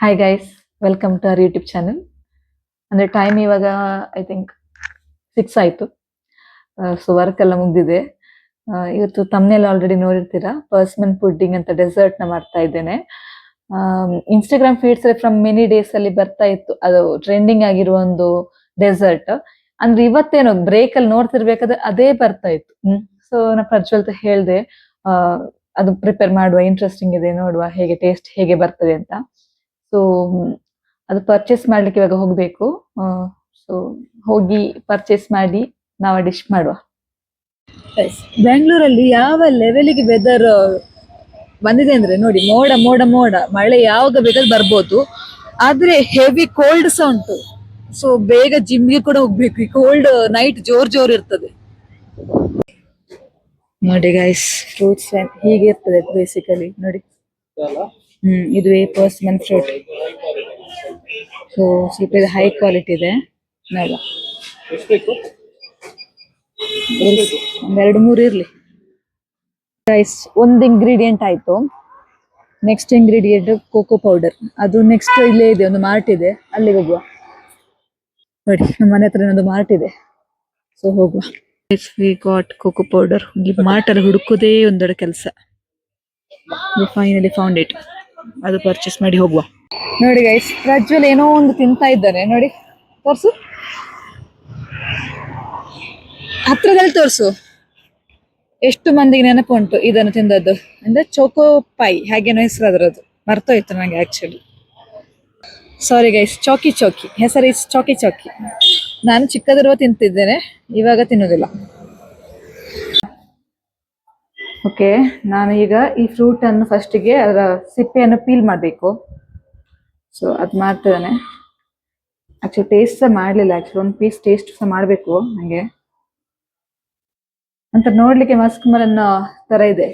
Hi guys, welcome to our YouTube channel. ಅಂದ್ರೆ time ಇವಾಗ I think 6 ಆಯ್ತು. So work ಎಲ್ಲ ಮುಗ್ದಿದೆ. ಇವತ್ತು ತಮ್ಮನೆಲ್ಲ ಆಲ್ರೆಡಿ ನೋಡಿರ್ತೀರಾ, ಪರ್ಸ್ಮನ್ ಪುಡ್ಡಿಂಗ್ ಅಂತ ಡೆಸರ್ಟ್ ನ ಮಾಡ್ತಾ ಇದ್ದೇನೆ. Instagram feeds from many days ಅಲ್ಲಿ ಬರ್ತಾ ಇತ್ತು, ಅದು ಟ್ರೆಂಡಿಂಗ್ ಆಗಿರುವ ಒಂದು ಡೆಸರ್ಟ್. ಅಂದ್ರೆ ಇವತ್ತೇನೋ ಬ್ರೇಕ್ ಅಲ್ಲಿ ನೋಡ್ತಿರ್ಬೇಕಾದ್ರೆ ಅದೇ ಬರ್ತಾ ಇತ್ತು. ಸೊ ನಾ ಪ್ರಜ್ವಲ್ ಹೇಳ್ದೆ, ಅದು ಪ್ರಿಪೇರ್ ಮಾಡುವ, ಇಂಟ್ರೆಸ್ಟಿಂಗ್ ಇದೆ, ನೋಡುವ ಹೇಗೆ ಟೇಸ್ಟ್ ಹೇಗೆ ಬರ್ತದೆ ಅಂತ. ಸೊ ಅದು ಪರ್ಚೇಸ್ ಮಾಡ್ಲಿಕ್ಕೆ ಇವಾಗ ಹೋಗ್ಬೇಕು. ಸೊ ಹೋಗಿ ಪರ್ಚೇಸ್ ಮಾಡಿ ನಾವು ಡಿಶ್ ಮಾಡುವ. ಬೆಂಗಳೂರಲ್ಲಿ ಯಾವ ಲೆವೆಲಿಗೆ ವೆದರ್ ಬಂದಿದೆ ಅಂದ್ರೆ ನೋಡಿ, ಮೋಡ ಮೋಡ ಮೋಡ, ಮಳೆ ಯಾವಾಗ ಬೇಕಾದ್ರೂ ಬರ್ಬೋದು. ಆದ್ರೆ ಹೆವಿ ಕೋಲ್ಡ್ ಸಹ ಉಂಟು. ಸೊ ಬೇಗ ಜಿಮ್ಗೆ ಕೂಡ ಹೋಗ್ಬೇಕು, ಈ ಕೋಲ್ಡ್ ನೈಟ್ ಜೋರ್ ಇರ್ತದೆ. ನೋಡಿ ಗೈಸ್, ಫ್ರೂಟ್ಸ್ ಹೀಗೆ ಇರ್ತದೆ ಬೇಸಿಕಲಿ. ನೋಡಿ, ಇದು ಪರ್ಸ್ಮನ್ ಫ್ರೂಟ್. ಸೊ ಸ್ವಲ್ಪ ಇದು ಹೈ ಕ್ವಾಲಿಟಿ ಇದೆ. ನೋಡುವ, ಒಂದೆರಡು ಮೂರು ಇರ್ಲಿ ಗೈಸ್. ಒಂದು ಇಂಗ್ರೀಡಿಯೆಂಟ್ ಆಯ್ತು. Next ingredient cocoa powder. ಅದು ನೆಕ್ಸ್ಟ್ ಇಲ್ಲೇ ಇದೆ, ಒಂದು ಮಾರ್ಟ್ ಇದೆ, ಅಲ್ಲಿಗೆ ಹೋಗುವ. ನೋಡಿ, ನಮ್ಮ ಮನೆ ಹತ್ರ ಒಂದು ಮಾರ್ಟ್ ಇದೆ, ಸೊ ಹೋಗುವ. We got cocoa powder. Mart ಅಲ್ಲಿ ಹುಡುಕೋದೇ ಒಂದೊಂದು ಕೆಲಸ. Finally found it. ಅದು ಪರ್ಚೇಸ್ ಮಾಡಿ ಹೋಗುವ. ನೋಡಿ ಗೈಸ್, ಪ್ರಜ್ವಲ್ ಏನೋ ಒಂದು ತಿಂತಾ ಇದ್ದಾನೆ. ನೋಡಿ, ತೋರ್ಸು, ಹತ್ರದಲ್ಲಿ ತೋರ್ಸು. ಎಷ್ಟು ಮಂದಿಗೆ ನೆನಪುಂಟು ಇದನ್ನು ತಿಂದದ್ದು ಅಂದ್ರೆ ಚೋಕೋ ಪೈ, ಹಾಗೇನೋ ಹೆಸರು ಅದರದ್ದು, ಮರ್ತೋಯ್ತು ನಂಗೆ ಆಕ್ಚುಲಿ. ಸಾರಿ ಗೈಸ್, ಚಾಕಿ ಹೆಸರು ಇಸ್ ಚಾಕಿ. ನಾನು ಚಿಕ್ಕದಿರುವ ತಿಂತಿದ್ದೇನೆ, ಇವಾಗ ತಿನ್ನೋದಿಲ್ಲ. ಓಕೆ, ನಾನು ಈಗ ಈ ಫ್ರೂಟ್ ಅನ್ನು ಫಸ್ಟಿಗೆ ಅದರ ಸಿಪ್ಪೆಯನ್ನು ಪೀಲ್ ಮಾಡಬೇಕು. ಸೊ ಅದು ಮಾಡ್ತಿದ್ದಾನೆ. ಆಕ್ಚುಲಿ ಟೇಸ್ಟ್ ಸಹ ಮಾಡಲಿಲ್ಲ, ಆಕ್ಚುಲಿ ಒಂದು ಪೀಸ್ ಟೇಸ್ಟ್ ಸಹ ಮಾಡಬೇಕು ನನಗೆ ಅಂತ. ನೋಡ್ಲಿಕ್ಕೆ ಮಸ್ಕ್ ಮರನ್ನ ತರ ಇದೆ.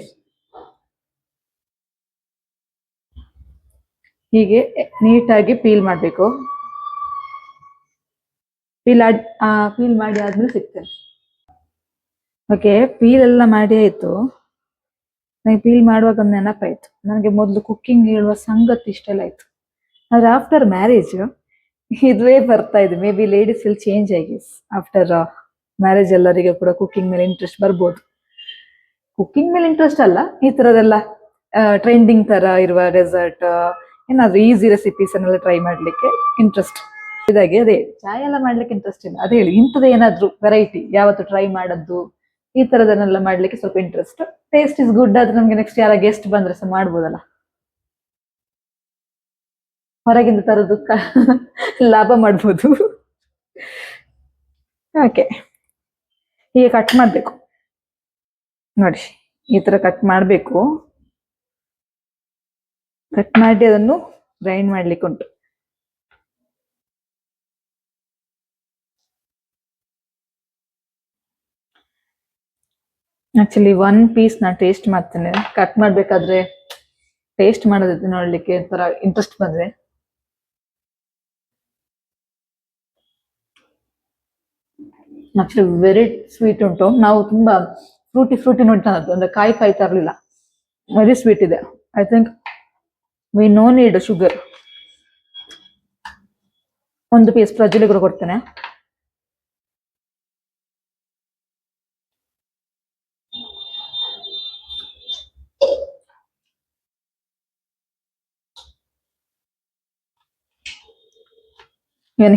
ಹೀಗೆ ನೀಟಾಗಿ ಪೀಲ್ ಮಾಡಬೇಕು. ಪೀಲ್ ಮಾಡಿ ಆದ್ಮೇಲೆ ಸಿಗ್ತೇನೆ. ಓಕೆ, ಪೀಲ್ ಎಲ್ಲ ಮಾಡಿ ಆಯ್ತು. ನನಗೆ ಪೀಲ್ ಮಾಡುವಾಗ ಒಂದು ನೆನಪಾಯ್ತು, ನನಗೆ ಮೊದಲು ಕುಕ್ಕಿಂಗ್ ಹೇಳುವ ಸಂಗತಿ ಇಷ್ಟೆಲ್ಲ ಆಯ್ತು. ಆದ್ರೆ ಆಫ್ಟರ್ ಮ್ಯಾರೇಜ್ ಇದುವೇ ಬರ್ತಾ ಇದೆ. May be ladies will change ಆಗಿ ಆಫ್ಟರ್ ಮ್ಯಾರೇಜ್. ಎಲ್ಲರಿಗೂ ಕೂಡ ಕುಕ್ಕಿಂಗ್ ಮೇಲೆ ಇಂಟ್ರೆಸ್ಟ್ ಬರ್ಬೋದು. ಕುಕ್ಕಿಂಗ್ ಮೇಲೆ ಇಂಟ್ರೆಸ್ಟ್ ಅಲ್ಲ, ಈ ತರದೆಲ್ಲ ಟ್ರೆಂಡಿಂಗ್ ತರ ಇರುವ ಡೆಸರ್ಟ್, ಏನಾದ್ರು ಈಸಿ ರೆಸಿಪೀಸ್ ಅನ್ನೆಲ್ಲ ಟ್ರೈ ಮಾಡ್ಲಿಕ್ಕೆ ಇಂಟ್ರೆಸ್ಟ್. ಇದಾಗಿ ಅದೇ ಚಾಯ್ ಎಲ್ಲ ಮಾಡ್ಲಿಕ್ಕೆ ಇಂಟ್ರೆಸ್ಟ್ ಇಲ್ಲ. ಅದೇ ಹೇಳಿ, ಇಂಥದ್ದು ಏನಾದ್ರು ವೆರೈಟಿ ಯಾವತ್ತು ಟ್ರೈ ಮಾಡದ್ದು, ಈ ತರದನ್ನೆಲ್ಲ ಮಾಡ್ಲಿಕ್ಕೆ ಸ್ವಲ್ಪ ಇಂಟ್ರೆಸ್ಟ್. ಟೇಸ್ಟ್ ಇಸ್ ಗುಡ್ ಆದ್ರೆ ನಮ್ಗೆ ನೆಕ್ಸ್ಟ್ ಯಾರ ಗೆಸ್ಟ್ ಬಂದ್ರೆ ಸಹ ಮಾಡ್ಬೋದಲ್ಲ. ಹೊರಗಿಂದ ತರದು ಲಾಭ ಮಾಡ್ಬೋದು. ಓಕೆ, ಹೀಗೆ ಕಟ್ ಮಾಡ್ಬೇಕು. ನೋಡಿ, ಈ ತರ ಕಟ್ ಮಾಡ್ಬೇಕು. ಕಟ್ ಮಾಡಿ ಅದನ್ನು ಗ್ರೈಂಡ್ ಮಾಡ್ಲಿಕ್ಕೆ ಉಂಟು. ಆಕ್ಚುಲಿ ಒನ್ ಪೀಸ್ ನಾ ಟೇಸ್ಟ್ ಮಾಡ್ತೇನೆ. ಕಟ್ ಮಾಡ್ಬೇಕಾದ್ರೆ ಟೇಸ್ಟ್ ಮಾಡೋದಿದೆ, ನೋಡ್ಲಿಕ್ಕೆ ತರ ಇಂಟ್ರೆಸ್ಟ್ ಬಂದ್ರೆ. ಆಕ್ಚುಲಿ ವೆರಿ ಸ್ವೀಟ್ ಉಂಟು. ನಾವು ತುಂಬಾ ಫ್ರೂಟಿ ನೋಡಿ ತಂದದ್ದು, ಅಂದ್ರೆ ಕಾಯಿ ತರಲಿಲ್ಲ. ವೆರಿ ಸ್ವೀಟ್ ಇದೆ. I think we no need sugar. ಒಂದು ಪೀಸ್ ಪ್ರಜ್ವಲಿ ಕೂಡ ಕೊಡ್ತೇನೆ.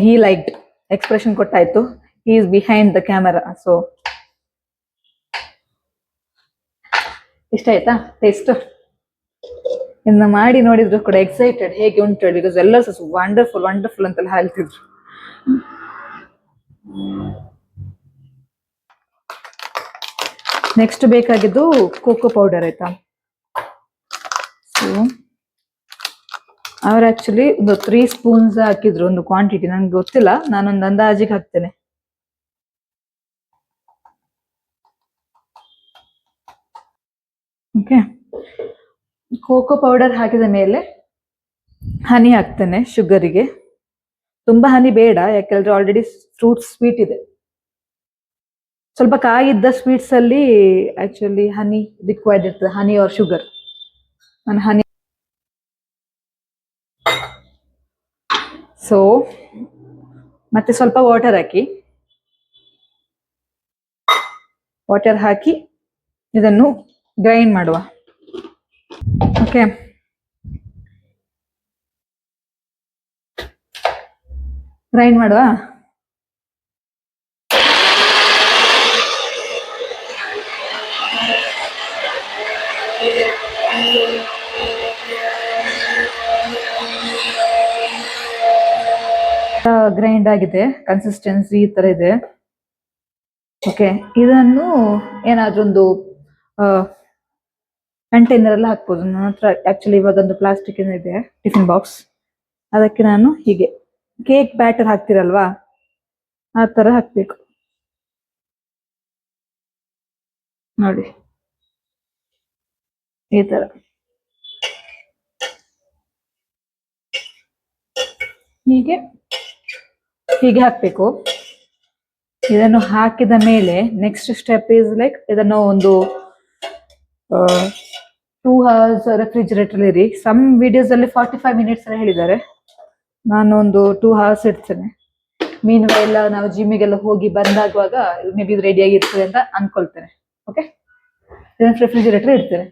he liked ಎಕ್ಸ್ಪ್ರೆಷನ್ ಕೊಟ್ಟಾಯ್ತು. he is behind the camera. So ಇಷ್ಟ ಆಯ್ತಾ ಟೇಸ್ಟ್? ಇನ್ನು ಮಾಡಿ ನೋಡಿದ್ರು ಕೂಡ ಎಕ್ಸೈಟೆಡ್ ಹೇಗೆ ಉಂಟು, ಬಿಕಾಸ್ ಎಲ್ಲ ವಂಡರ್ಫುಲ್ ಅಂತೆಲ್ಲ ಹೇಳ್ತಿದ್ರು. ನೆಕ್ಸ್ಟ್ ಬೇಕಾಗಿದ್ದು ಕೋಕೋ ಪೌಡರ್, ಆಯ್ತಾ? ಸೊ ಅವ್ರು ಆಕ್ಚುಲಿ ಒಂದು 3 ಸ್ಪೂನ್ಸ್ ಹಾಕಿದ್ರು, ಒಂದು ಕ್ವಾಂಟಿಟಿ ನಂಗೆ ಗೊತ್ತಿಲ್ಲ, ನಾನೊಂದು ಅಂದಾಜಿಗೆ ಹಾಕ್ತೇನೆ. ಓಕೆ, ಕೋಕೋ ಪೌಡರ್ ಹಾಕಿದ ಮೇಲೆ ಹನಿ ಹಾಕ್ತೇನೆ ಶುಗರಿಗೆ. ತುಂಬಾ ಹನಿ ಬೇಡ, ಯಾಕಂದ್ರೆ ಆಲ್ರೆಡಿ ಫ್ರೂಟ್ ಸ್ವೀಟ್ ಇದೆ. ಸ್ವಲ್ಪ ಕಾಯಿದ್ದ ಸ್ವೀಟ್ಸ್ ಅಲ್ಲಿ ಆಕ್ಚುಲಿ ಹನಿ ರಿಕ್ವೈರ್ಡ್ ಇರ್ತದೆ, ಹನಿ ಆರ್ ಶುಗರ್. ನಾನು ಹನಿ ಸೊ ಮತ್ತೆ ಸ್ವಲ್ಪ ವಾಟರ್ ಹಾಕಿ ಇದನ್ನು ಗ್ರೈಂಡ್ ಮಾಡುವ. ಓಕೆ, ಗ್ರೈಂಡ್ ಮಾಡುವ. ಗ್ರೈಂಡ್ ಆಗಿದೆ, ಕನ್ಸಿಸ್ಟೆನ್ಸಿ ಈ ತರ ಇದೆ. ಓಕೆ, ಇದನ್ನು ಏನಾದ್ರೂ ಒಂದು ಕಂಟೈನರ್ ಎಲ್ಲ ಹಾಕ್ಬೋದು. ನನ್ನ ಹತ್ರ ಆಕ್ಚುಲಿ ಇವಾಗ ಒಂದು ಪ್ಲಾಸ್ಟಿಕ್ ಇದೆ, ಟಿಫಿನ್ ಬಾಕ್ಸ್. ಅದಕ್ಕೆ ನಾನು ಹೀಗೆ ಕೇಕ್ ಬ್ಯಾಟರ್ ಹಾಕ್ತಿರಲ್ವಾ, ಆ ತರ ಹಾಕ್ಬೇಕು ನೋಡಿ, ಈ ತರ. ಹೀಗೆ ಹಾಕ್ಬೇಕು. ಇದನ್ನು ಹಾಕಿದ ಮೇಲೆ ನೆಕ್ಸ್ಟ್ ಸ್ಟೆಪ್ ಇಸ್ ಲೈಕ್ ಇದನ್ನು ಒಂದು 2 hours ರೆಫ್ರಿಜರೇಟರ್ ಇರಿ. ಸಮ್ ವಿಡಿಯೋಸ್ ಅಲ್ಲಿ 45 minutes ಹೇಳಿದ್ದಾರೆ. ನಾನು ಒಂದು 2 hours ಇಡ್ತೇನೆ. ಮೀನ್ ಎಲ್ಲ ನಾವು ಜಿಮ್ಮಿಗೆಲ್ಲ ಹೋಗಿ ಬಂದಾಗುವಾಗ ಮೇ ಬಿ ರೆಡಿ ಆಗಿರ್ತದೆ ಅಂತ ಅನ್ಕೊಳ್ತೇನೆ. ಓಕೆ, ರೆಫ್ರಿಜರೇಟರ್ ಇಡ್ತೇನೆ.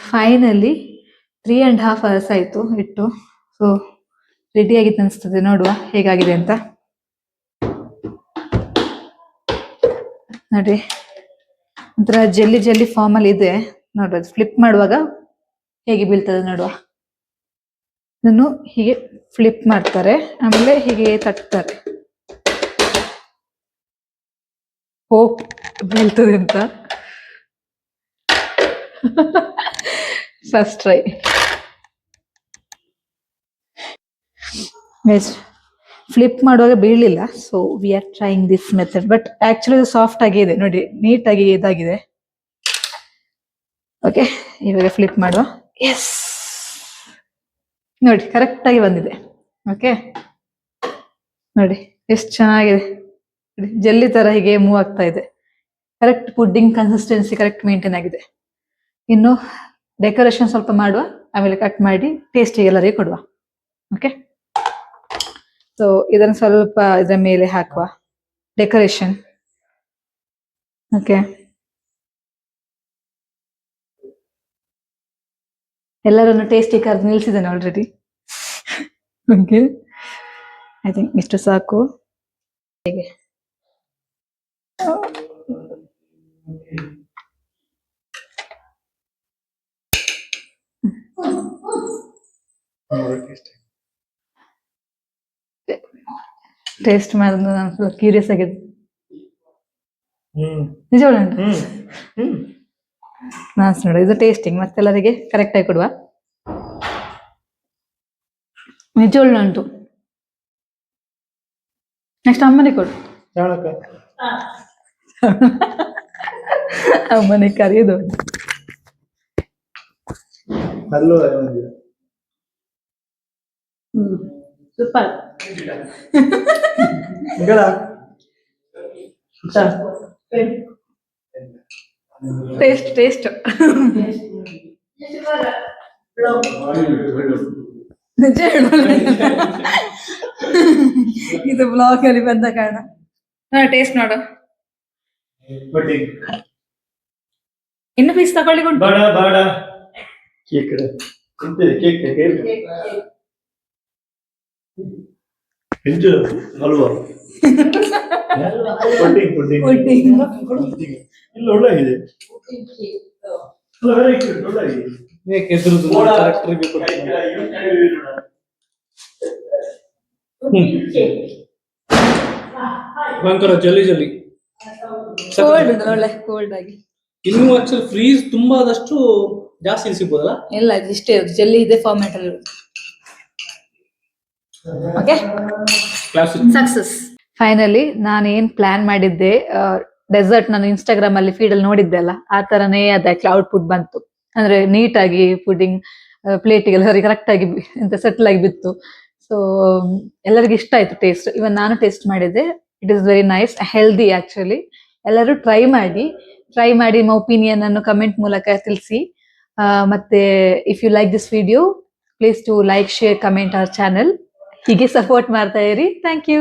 ಫೈನಲಿ 3.5 hours ಆಯ್ತು ಇಟ್ಟು. ಸೊ ರೆಡಿ ಆಗಿತ್ತು ಅನಿಸ್ತದೆ. ನೋಡುವ ಹೇಗಾಗಿದೆ ಅಂತ. ನೋಡಿ, ಒಂಥರ ಜೆಲ್ಲಿ ಫಾರ್ಮ್ ಅಲ್ಲಿ ಇದೆ. ನೋಡುವ ಫ್ಲಿಪ್ ಮಾಡುವಾಗ ಹೇಗೆ ಬೀಳ್ತದೆ ನೋಡುವ. ಇದನ್ನು ಹೀಗೆ ಫ್ಲಿಪ್ ಮಾಡ್ತಾರೆ, ಆಮೇಲೆ ಹೀಗೆ ತಟ್ತಾರೆ. ಹೋಪ್ ಬೀಳ್ತದೆ ಅಂತ. First try. ಫ್ಲಿಪ್ ಮಾಡುವಾಗ ಬೀಳಲಿಲ್ಲ. So we are trying this method. But actually ಇದು ಸಾಫ್ಟ್ ಆಗಿದೆ ನೋಡಿ, ನೀಟಾಗಿ ಇದಾಗಿದೆ. ಓಕೆ, ಇವಾಗ ಫ್ಲಿಪ್ ಮಾಡುವ. ಎಸ್, ನೋಡಿ ಕರೆಕ್ಟ್ ಆಗಿ ಬಂದಿದೆ. ಓಕೆ, ನೋಡಿ ಎಷ್ಟು ಚೆನ್ನಾಗಿದೆ. ಜೆಲ್ಲಿ ತರ ಹೀಗೆ ಮೂವ್ ಆಗ್ತಾ ಇದೆ. Correct pudding consistency correct maintain ಆಗಿದೆ. ಇನ್ನು ಡೆಕೋರೇಷನ್ ಸ್ವಲ್ಪ ಮಾಡುವ, ಆಮೇಲೆ ಕಟ್ ಮಾಡಿ ಟೇಸ್ಟಿಗೆ ಎಲ್ಲರಿಗೆ ಕೊಡುವ. ಓಕೆ, ಸೊ ಇದನ್ನು ಸ್ವಲ್ಪ ಇದರ ಮೇಲೆ ಹಾಕುವ ಡೆಕೋರೇಷನ್. ಓಕೆ, ಎಲ್ಲರನ್ನು ಟೇಸ್ಟಿ ಕರೆದು ನಿಲ್ಸಿದ್ದೇನೆ ಆಲ್ರೆಡಿ. ಓಕೆ, ಐ ಥಿಂಕ್ ಇಷ್ಟು ಸಾಕು. ಹೇಗೆ ಟೇಸ್ಟ್ ಮಾಡಿದ್ರೆ ನಾನು ಸ್ವಲ್ಪ ಕ್ಯೂರಿಯಸ್ ಆಗಿದೆ. ನಿಜ ನೋಡ, ಇದು ಟೇಸ್ಟಿಂಗ್ ಮತ್ತೆಲ್ಲರಿಗೆ ಕರೆಕ್ಟ್ ಆಗಿ ಕೊಡುವ. ನಿಜ ಉಂಟು. ನೆಕ್ಸ್ಟ್ ಅಮ್ಮನಿಗೆ ಕೊಡು. ಅಮ್ಮನಿಗೆ ಕರೆಯೋದು. ಸೂಪರ್. ಟೇಸ್ಟ್ ನಿಜ ಇದು ಬ್ಲಾಗ್ ಅಲ್ಲಿ ಬಂದ ಕಾರಣ. ಟೇಸ್ಟ್ ನೋಡು. ಇನ್ನು ಪೀಸ್ ತಗೊಳ್ಳಿ. ಜಲ್ಲಿ ಒಳ್ಳೆ ಕೋಲ್ಡ್ ಆಗಿ. ಇನ್ನು ಆಕ್ಚುಲಿ ಫ್ರೀಸ್ ತುಂಬಾ ಆದಷ್ಟು ಜಾಸ್ತಿ ಸಿಗ್ಬೋದಲ್ಲ? ಇಲ್ಲ, ಇಷ್ಟೇ ಇರುತ್ತೆ. ಜೆಲ್ಲಿ ಇದೆ ಫಾರ್ಮ್ಯಾಟ್ ಅಲ್ಲಿ ಇರುತ್ತೆ. Okay, success. ಫೈನಲಿ ನಾನು ಏನ್ ಪ್ಲಾನ್ ಮಾಡಿದ್ದೆ, ಡೆಸರ್ಟ್ ನಾನು ಇನ್ಸ್ಟಾಗ್ರಾಮ್ ಅಲ್ಲಿ ಫೀಡ್ ಅಲ್ಲಿ ನೋಡಿದ್ದೆ ಅಲ್ಲ, ಆ ತರನೇ ಅದಕ್ಕೆ ಔಟ್ಪುಟ್ ಬಂತು. ಅಂದ್ರೆ ನೀಟಾಗಿ ಪುಡ್ಡಿಂಗ್ ಪ್ಲೇಟಿಗೆಲ್ಲ ಕರೆಕ್ಟ್ ಆಗಿ ಎಂತ ಸೆಟ್ಲ್ ಆಗಿ ಬಿತ್ತು. ಸೊ ಎಲ್ಲರಿಗೂ ಇಷ್ಟ ಆಯ್ತು ಟೇಸ್ಟ್. ಇವನ್ ನಾನು ಟೇಸ್ಟ್ ಮಾಡಿದ್ದೆ. It is very nice, healthy actually. ಎಲ್ಲರೂ ಟ್ರೈ ಮಾಡಿ ಟ್ರೈ ಮಾಡಿ ನಿಮ್ಮ ಒಪಿನಿಯನ್ ಅನ್ನು ಕಮೆಂಟ್ ಮೂಲಕ ತಿಳಿಸಿ. ಮತ್ತೆ if you like this video please to like share comment our channel. ಹೀಗೆ ಸಪೋರ್ಟ್ ಮಾಡ್ತಾ ಇರಿ. Thank you.